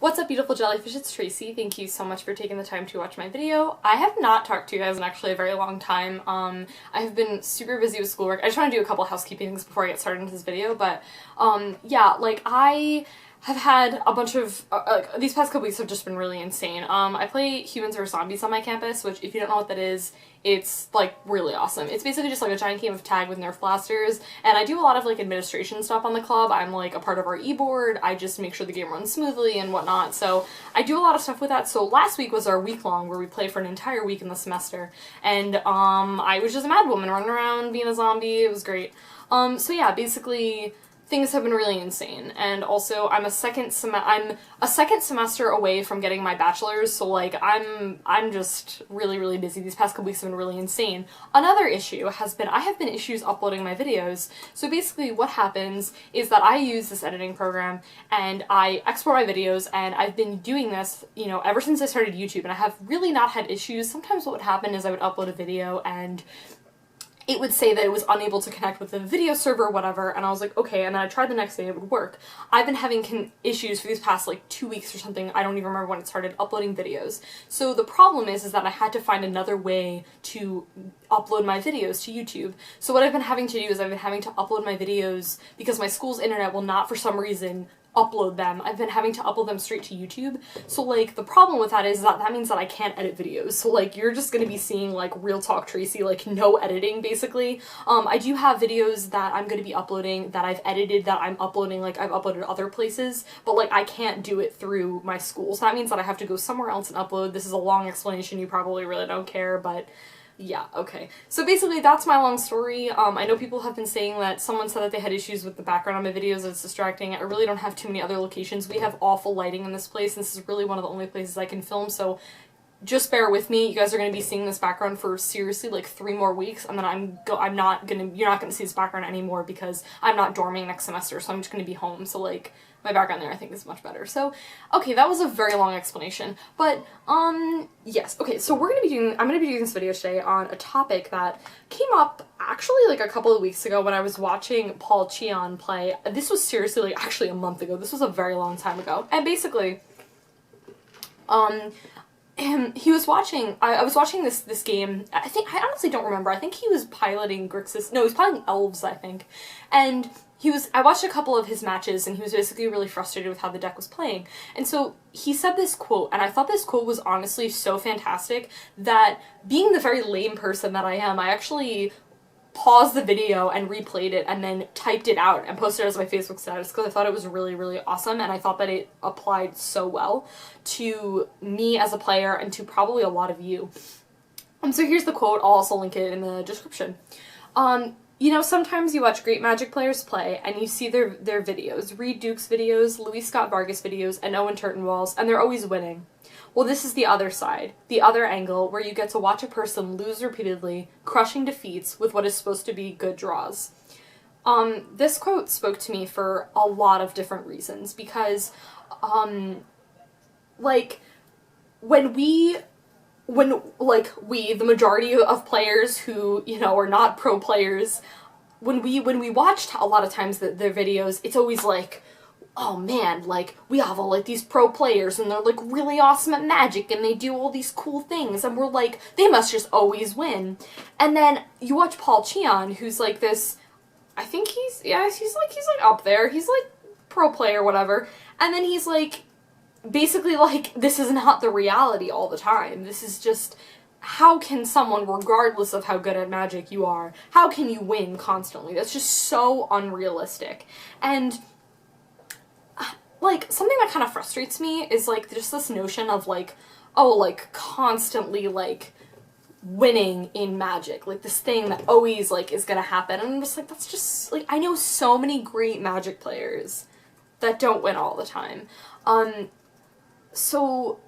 What's up, beautiful jellyfish? It's Tracy. Thank you so much for taking the time to watch my video. I have not talked to you guys in actually a very long time. I have been super busy with schoolwork. I just want to do a couple housekeeping things before I get started into this video, but yeah, like I have had a bunch of, these past couple weeks have just been really insane. I play Humans vs. Zombies on my campus, which if you don't know what that is, it's like really awesome. It's basically just like a giant game of tag with Nerf blasters, and I do a lot of like administration stuff on the club. I'm like a part of our e-board. I just make sure the game runs smoothly and whatnot, so I do a lot of stuff with that. So last week was our week long where we play for an entire week in the semester, and I was just a mad woman running around being a zombie. It was great. So yeah, basically things have been really insane, and also I'm a second semester away from getting my bachelor's, so like I'm just really busy. These past couple weeks have been really insane. Another issue has been I have been issues uploading my videos. So basically what happens is that I use this editing program and I export my videos, and I've been doing this, you know, ever since I started YouTube, and I have really not had issues. Sometimes what would happen is I would upload a video and it would say that it was unable to connect with the video server or whatever, and I was like, okay, and then I tried the next day, it would work. I've been having issues for these past like 2 weeks or something, I don't even remember when it started, uploading videos. So the problem is that I had to find another way to upload my videos to YouTube. So what I've been having to do is I've been having to upload my videos because my school's internet will not, for some reason, upload them. I've been having to upload them straight to YouTube. So like the problem with that is that means that I can't edit videos. So like you're just gonna be seeing like real talk Tracy, like no editing basically. I do have videos that I'm gonna be uploading that I've edited that I'm uploading, like I've uploaded other places, but like I can't do it through my school. So that means that I have to go somewhere else and upload. This is a long explanation, you probably really don't care, but yeah, okay. So basically that's my long story. I know people have been saying that someone said that they had issues with the background on my videos, it's distracting. I really don't have too many other locations. We have awful lighting in this place. This is really one of the only places I can film, so just bear with me. You guys are going to be seeing this background for seriously like 3 more weeks, and then you're not going to see this background anymore because I'm not dorming next semester, so I'm just going to be home. So like my background there I think is much better. So okay, that was a very long explanation, but yes, okay, so I'm going to be doing this video today on a topic that came up actually like a couple of weeks ago when I was watching Paul Cheon play. This was seriously like actually a month ago. This was a very long time ago, and basically he was watching, I was watching this game, I honestly don't remember, I think he was piloting Grixis, no, he was piloting Elves, I think, and I watched a couple of his matches, and he was basically really frustrated with how the deck was playing, and so he said this quote, and I thought this quote was honestly so fantastic that, being the very lame person that I am, I actually paused the video and replayed it and then typed it out and posted it as my Facebook status because I thought it was really awesome, and I thought that it applied so well to me as a player and to probably a lot of you. So here's the quote. I'll also link it in the description. You know, sometimes you watch great Magic players play and you see their videos, Reed Duke's videos, Luis Scott Vargas videos, and Owen Turtenwall's, and they're always winning. Well, this is the other side, the other angle, where you get to watch a person lose repeatedly, crushing defeats with what is supposed to be good draws. This quote spoke to me for a lot of different reasons, because, like, the majority of players who, you know, are not pro players, when we watched a lot of times their videos, it's always like, oh man, like, we have all, like, these pro players, and they're, like, really awesome at Magic, and they do all these cool things, and we're like, they must just always win. And then you watch Paul Cheon, who's, like, this, I think he's up there, he's, like, pro player, whatever, and then he's, like, basically, like, this is not the reality all the time. This is just, how can someone, regardless of how good at Magic you are, how can you win constantly? That's just so unrealistic. And like, something that kind of frustrates me is, like, just this notion of, like, oh, like, constantly, like, winning in Magic. Like, this thing that always, like, is gonna happen. And I'm just like, that's just, like, I know so many great Magic players that don't win all the time. So,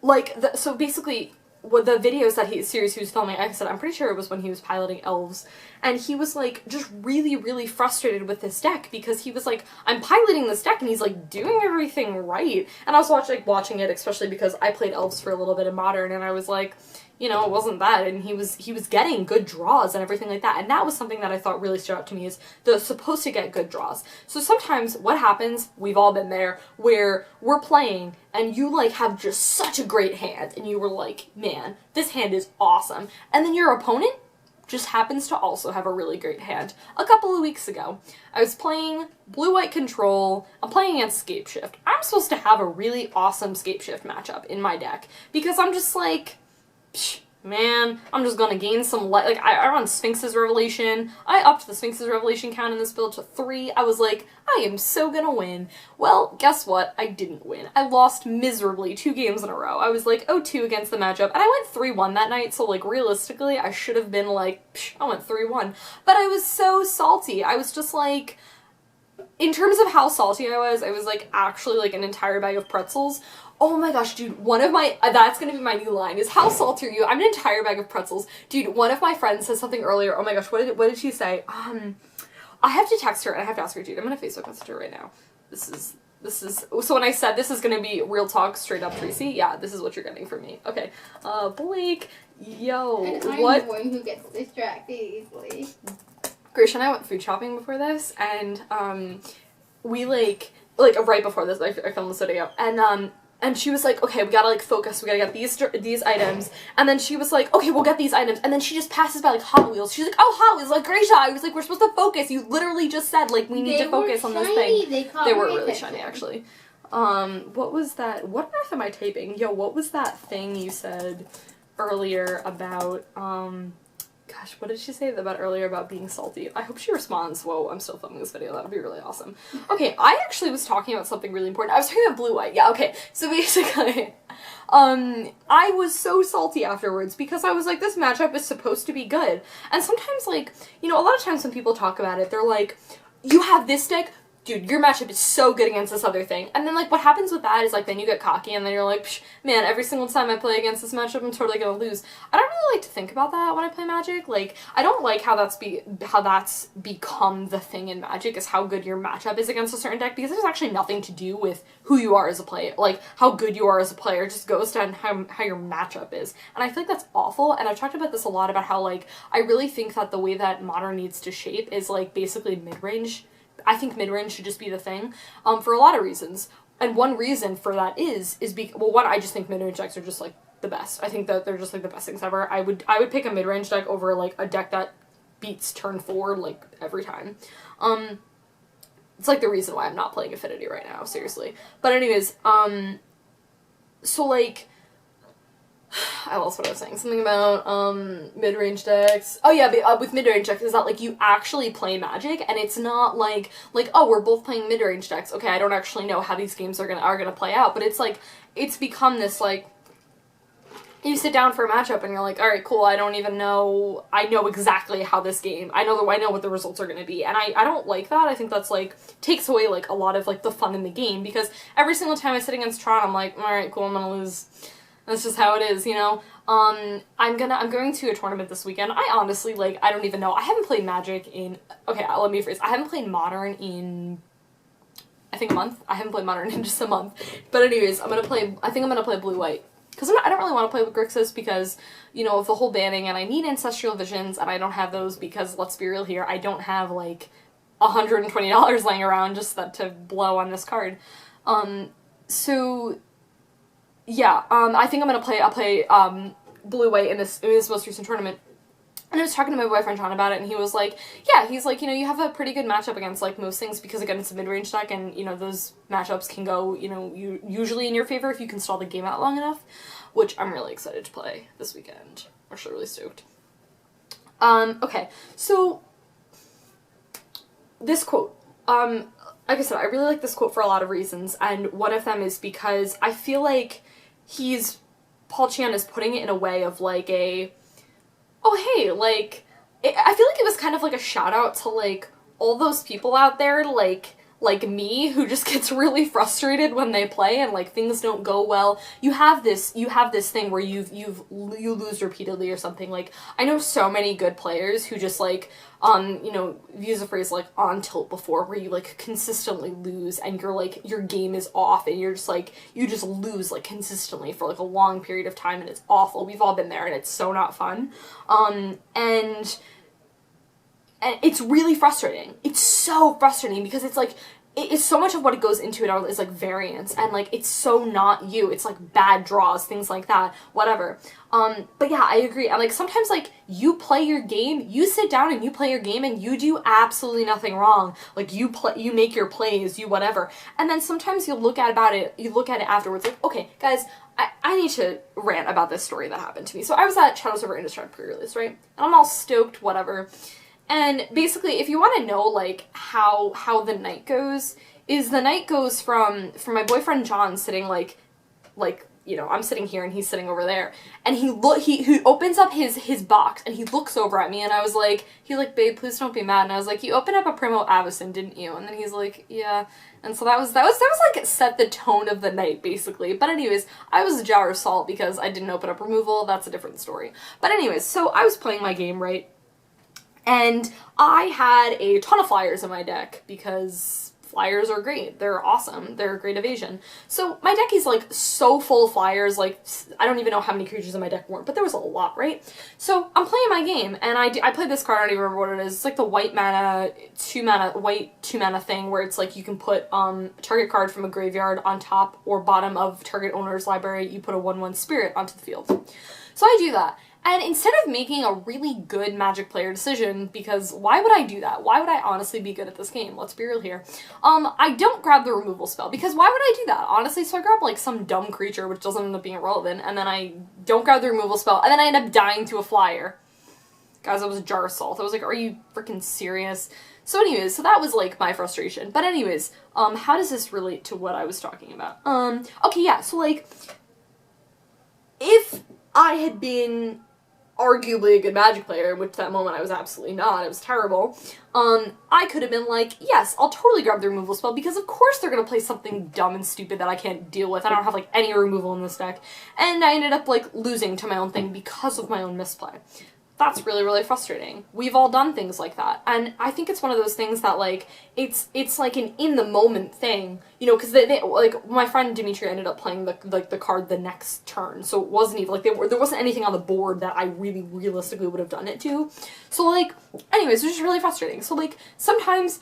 like, so basically, what the videos that series he was filming, like I said, I'm pretty sure it was when he was piloting Elves, and he was, like, just really frustrated with this deck, because he was like, I'm piloting this deck, and he's, like, doing everything right, and I was watching it, especially because I played Elves for a little bit in Modern, and I was like, you know, it wasn't that, and he was getting good draws and everything like that, and that was something that I thought really stood out to me, is they're supposed to get good draws. So sometimes what happens, we've all been there, where we're playing and you like have just such a great hand and you were like, man, this hand is awesome, and then your opponent just happens to also have a really great hand. A couple of weeks ago, I was playing Blue-White Control, I'm playing against Scapeshift. I'm supposed to have a really awesome Scapeshift matchup in my deck, because I'm just like, psh, man, I'm just gonna gain some light. Like, I run Sphinx's Revelation. I upped the Sphinx's Revelation count in this build to 3. I was like, I am so gonna win. Well, guess what? I didn't win. I lost miserably 2 games in a row. I was like 0-2 against the matchup, and I went 3-1 that night, so like realistically, I should have been like, psh, I went 3-1. But I was so salty. I was just like, in terms of how salty I was like actually like an entire bag of pretzels. Oh my gosh, dude, one of my, that's gonna be my new line, is how salty are you? I'm an entire bag of pretzels. Dude, one of my friends said something earlier, oh my gosh, what did she say? I have to text her and I have to ask her, dude, I'm gonna Facebook message her right now. This is, so when I said this is gonna be real talk, straight up Tracy, yeah, this is what you're getting from me. Okay, Blake, yo, and I'm what? the one who gets distracted easily. Gracia and I went food shopping before this, and, we like right before this, I filmed this video, and she was like, okay, we gotta, like, focus, we gotta get these items, and then she was like, okay, we'll get these items, and then she just passes by, like, Hot Wheels. She's like, oh, Hot Wheels, like, Gracia, I was like, we're supposed to focus, you literally just said, like, we need to focus on this thing. They were really shiny, actually. What was that, what on earth am I taping? Yo, what was that thing you said earlier about, gosh, what did she say earlier about being salty? I hope she responds. Whoa, I'm still filming this video. That would be really awesome. Okay, I actually was talking about something really important. I was talking about Blue-White. Yeah, okay. So basically, I was so salty afterwards because I was like, this matchup is supposed to be good. And sometimes, like, you know, a lot of times when people talk about it, they're like, you have this deck, dude, your matchup is so good against this other thing. And then, like, what happens with that is, like, then you get cocky and then you're like, psh, man, every single time I play against this matchup, I'm totally gonna lose. I don't really like to think about that when I play Magic. Like, I don't like how that's become the thing in Magic, is how good your matchup is against a certain deck, because there's actually nothing to do with who you are as a player. Like, how good you are as a player just goes down how your matchup is. And I feel like that's awful, and I've talked about this a lot, about how, like, I really think that the way that Modern needs to shape is, like, basically mid-range. I think mid-range should just be the thing, for a lot of reasons. And one reason for that is well, one, I just think mid-range decks are just, like, the best. I think that they're just, like, the best things ever. I would pick a mid-range deck over, like, a deck that beats turn 4, like, every time. It's, like, the reason why I'm not playing Affinity right now, seriously. But anyways, so, like, I lost what I was saying. Something about, mid-range decks. Oh yeah, but, with mid-range decks is that, like, you actually play Magic, and it's not like, oh, we're both playing mid-range decks. Okay, I don't actually know how these games are gonna play out, but it's, like, it's become this, like, you sit down for a matchup and you're like, alright, cool, I don't even know, I know exactly how this game, I know what the results are gonna be, and I don't like that. I think that's, like, takes away, like, a lot of, like, the fun in the game, because every single time I sit against Tron, I'm like, alright, cool, I'm gonna lose. That's just how it is, you know? I'm going to a tournament this weekend. I honestly, like, I don't even know. I haven't played Magic in, okay, let me rephrase. I haven't played Modern in, I think, a month. I haven't played Modern in just a month. But anyways, I think I'm gonna play Blue-White. Because I don't really want to play with Grixis because, you know, of the whole banning, and I need Ancestral Visions, and I don't have those because, let's be real here, I don't have, like, $120 laying around just to blow on this card. So yeah, I think I'll play Blue-White in this most recent tournament. And I was talking to my boyfriend John about it, and he was like, yeah, he's like, you know, you have a pretty good matchup against, like, most things, because, again, it's a mid-range deck, and, you know, those matchups can go, you know, usually in your favor if you can stall the game out long enough, which I'm really excited to play this weekend. I'm actually really stoked. Okay, so, this quote, like I said, I really like this quote for a lot of reasons, and one of them is because I feel like Paul Chan is putting it in a way of, like, oh, hey, like, I feel like it was kind of like a shout out to, like, all those people out there, like, like me, who just gets really frustrated when they play and like things don't go well, you have this thing where you lose repeatedly or something. Like, I know so many good players who just like, you know, use a phrase like on tilt before, where you like consistently lose and you're like, your game is off and you're just like, you just lose like consistently for like a long period of time and it's awful. We've all been there and it's so not fun. And it's really frustrating. It's so frustrating because it's like, it's so much of what it goes into it is like variance, and like it's so not you. It's like bad draws, things like that, whatever. But yeah, I agree. And like sometimes like you play your game, you sit down and you play your game and you do absolutely nothing wrong. Like you make your plays, you whatever. And then sometimes you look at it afterwards like, okay, guys, I need to rant about this story that happened to me. So I was at Shadows over Innistrad pre-release, right? And I'm all stoked, whatever. And basically, if you want to know, like, how the night goes, is the night goes from my boyfriend John sitting, like, you know, I'm sitting here and he's sitting over there, and he opens up his box, and he looks over at me, and I was like, he's like, babe, please don't be mad, and I was like, you opened up a Primo Avacyn, didn't you? And then he's like, yeah, and so that was like, set the tone of the night, basically. But anyways, I was a jar of salt because I didn't open up removal, that's a different story. But anyways, so I was playing my game, right? And I had a ton of flyers in my deck because flyers are great. They're awesome. They're a great evasion. So my deck is like so full of flyers, like I don't even know how many creatures in my deck weren't, but there was a lot, right? So I'm playing my game and I played this card, I don't even remember what it is. It's like the white 2 mana thing where it's like you can put target card from a graveyard on top or bottom of target owner's library, you put a 1/1 spirit onto the field. So I do that. And instead of making a really good Magic player decision, because why would I do that? Why would I honestly be good at this game? Let's be real here. I don't grab the removal spell, because why would I do that? Honestly, so I grab like some dumb creature, which doesn't end up being irrelevant, and then I don't grab the removal spell, and then I end up dying to a flyer. Guys, I was a jar of salt. I was like, are you freaking serious? So anyways, so that was like my frustration. But anyways, how does this relate to what I was talking about? Okay, yeah, so like, if I had been arguably a good Magic player, which that moment I was absolutely not, it was terrible, I could have been like, yes, I'll totally grab the removal spell, because of course they're gonna play something dumb and stupid that I can't deal with. I don't have like any removal in this deck. And I ended up like losing to my own thing because of my own misplay. That's really, really frustrating. We've all done things like that. And I think it's one of those things that, like, it's like an in-the-moment thing. You know, because they like, my friend Dimitri ended up playing the card the next turn. So it wasn't even, like, there wasn't anything on the board that I really realistically would have done it to. So, like, anyways, it's just really frustrating. So, like, sometimes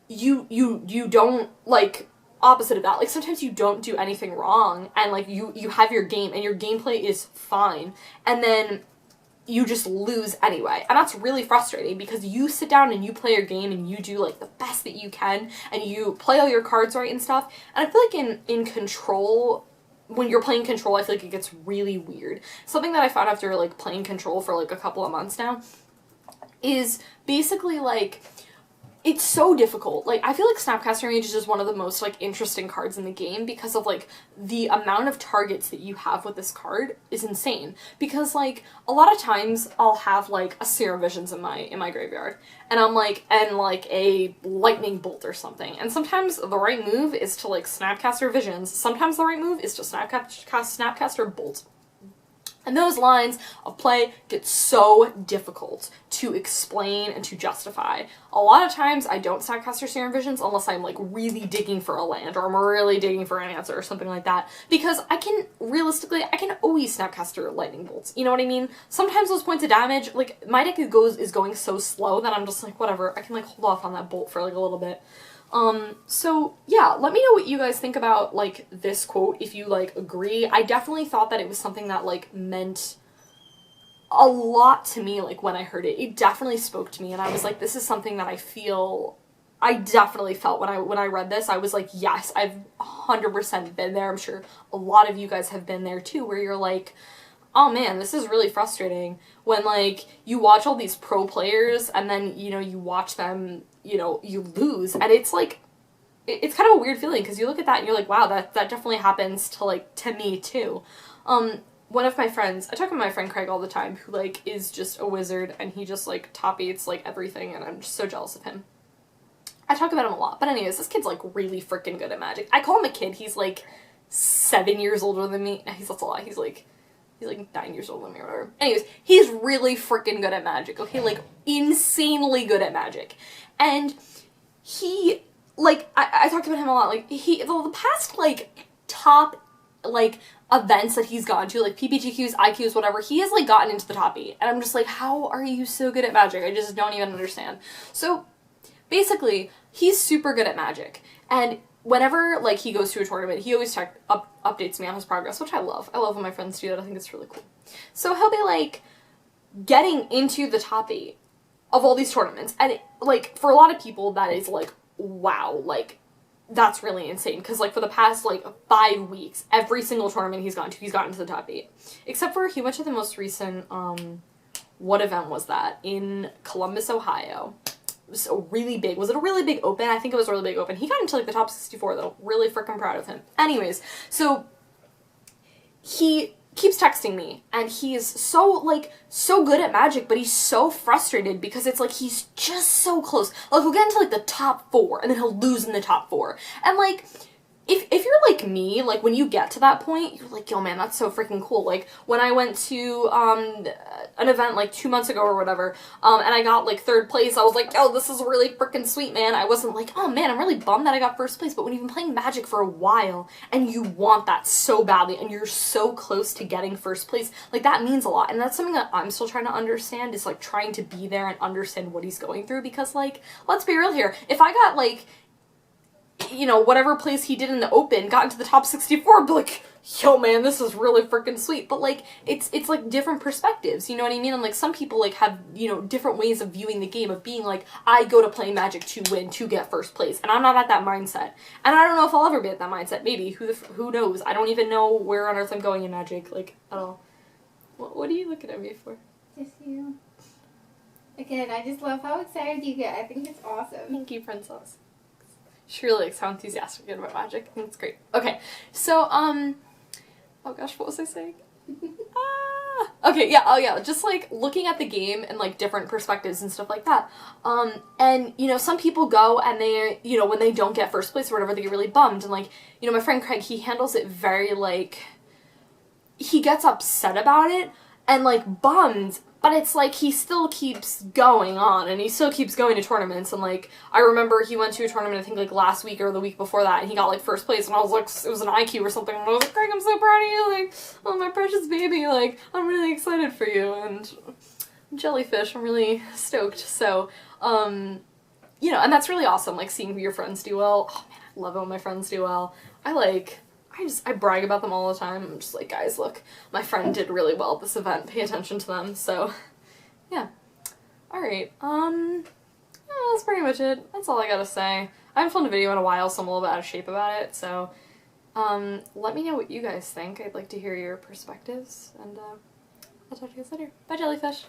you don't, like, opposite of that, like, sometimes you don't do anything wrong, and, like, you have your game, and your gameplay is fine, and then you just lose anyway. And that's really frustrating because you sit down and you play your game and you do like the best that you can and you play all your cards right and stuff. And I feel like in Control, when you're playing Control, I feel like it gets really weird. Something that I found after like playing Control for like a couple of months now is basically like, it's so difficult. Like, I feel like Snapcaster Mage is just one of the most, like, interesting cards in the game because of, like, the amount of targets that you have with this card is insane. Because, like, a lot of times I'll have, like, a Serum Visions in my graveyard. And I'm, like, and, like, a Lightning Bolt or something. And sometimes the right move is to, like, Snapcaster Visions. Sometimes the right move is to Snapcaster Bolt. And those lines of play get so difficult to explain and to justify. A lot of times I don't Snapcaster Serum Visions unless I'm like really digging for a land or I'm really digging for an answer or something like that. Because I can always Snapcaster Lightning Bolts. You know what I mean? Sometimes those points of damage, like my deck is going so slow that I'm just like, whatever, I can like hold off on that bolt for like a little bit. So yeah, let me know what you guys think about, like, this quote, if you, like, agree. I definitely thought that it was something that, like, meant a lot to me, like, when I heard it. It definitely spoke to me, and I was like, this is something that I definitely felt when I read this. I was like, yes, I've 100% been there. I'm sure a lot of you guys have been there, too, where you're like, oh man, this is really frustrating when, like, you watch all these pro players and then, you know, you watch them, you know, you lose, and it's like, it's kind of a weird feeling because you look at that and you're like, wow, that definitely happens to me too. One of my friends, I talk about my friend Craig all the time, who, like, is just a wizard and he just, like, top 8s, like, everything, and I'm just so jealous of him. I talk about him a lot. But anyways, this kid's, like, really freaking good at Magic. I call him a kid. He's, like, 7 years older than me. That's a lot. He's like 9 years older than me or whatever. Anyways, he's really freaking good at Magic, okay? Like, insanely good at Magic. And he, like, I talked about him a lot. Like, the past, like, top, like, events that he's gone to, like, PPGQs, IQs, whatever, he has, like, gotten into the top 8. And I'm just like, how are you so good at Magic? I just don't even understand. So, basically, he's super good at Magic. And whenever, like, he goes to a tournament, he always updates me on his progress, which I love. I love when my friends do that. I think it's really cool. So he'll be, like, getting into the top 8 of all these tournaments. And, like, for a lot of people, that is, like, wow, like, that's really insane. Because, like, for the past, like, 5 weeks, every single tournament he's gone to, he's gotten to the top 8. Except for, he went to the most recent, what event was that? In Columbus, Ohio. So really big. Was it a really big open? I think it was a really big open. He got into, like, the top 64, though. Really freaking proud of him. Anyways, so he keeps texting me, and he's so, like, so good at Magic, but he's so frustrated because it's, like, he's just so close. Like, he'll get into, like, the top 4, and then he'll lose in the top 4. And, like, if you're like me, like, when you get to that point, you're like, yo, man, that's so freaking cool. Like, when I went to, an event, like, 2 months ago or whatever, and I got, like, 3rd place, I was like, yo, this is really freaking sweet, man. I wasn't like, oh, man, I'm really bummed that I got 1st place, but when you've been playing Magic for a while, and you want that so badly, and you're so close to getting 1st place, like, that means a lot, and that's something that I'm still trying to understand, is, like, trying to be there and understand what he's going through, because, like, let's be real here, if I got, like, you know, whatever place he did in the open, got into the top 64, I'd be like, yo, man, this is really freaking sweet. But, like, it's like, different perspectives, you know what I mean? And, like, some people, like, have, you know, different ways of viewing the game, of being like, I go to play Magic to win, to get 1st place. And I'm not at that mindset. And I don't know if I'll ever be at that mindset. Maybe. Who knows? I don't even know where on earth I'm going in Magic, like, at all. What are you looking at me for? Just you. Again, I just love how excited you get. I think it's awesome. Thank you, Princess. She really likes how enthusiastic you get about Magic. I think it's great. Okay, so, oh gosh, what was I saying? Okay, yeah, oh yeah, just, like, looking at the game and, like, different perspectives and stuff like that. And, you know, some people go and they, you know, when they don't get 1st place or whatever, they get really bummed. And, like, you know, my friend Craig, he handles it very, like, he gets upset about it and, like, bummed, but it's like he still keeps going on, and he still keeps going to tournaments, and, like, I remember he went to a tournament, I think, like, last week or the week before that, and he got, like, 1st place, and I was like, it was an IQ or something, and I was like, Craig, I'm so proud of you, like, oh, my precious baby, like, I'm really excited for you, and jellyfish, I'm really stoked, so, you know, and that's really awesome, like, seeing your friends do well. Oh, man, I love it when my friends do well. I brag about them all the time. I'm just like, guys, look, my friend did really well at this event. Pay attention to them. So, yeah. Alright, yeah, that's pretty much it. That's all I gotta say. I haven't filmed a video in a while, so I'm a little bit out of shape about it, so, let me know what you guys think. I'd like to hear your perspectives, and, I'll talk to you guys later. Bye, jellyfish!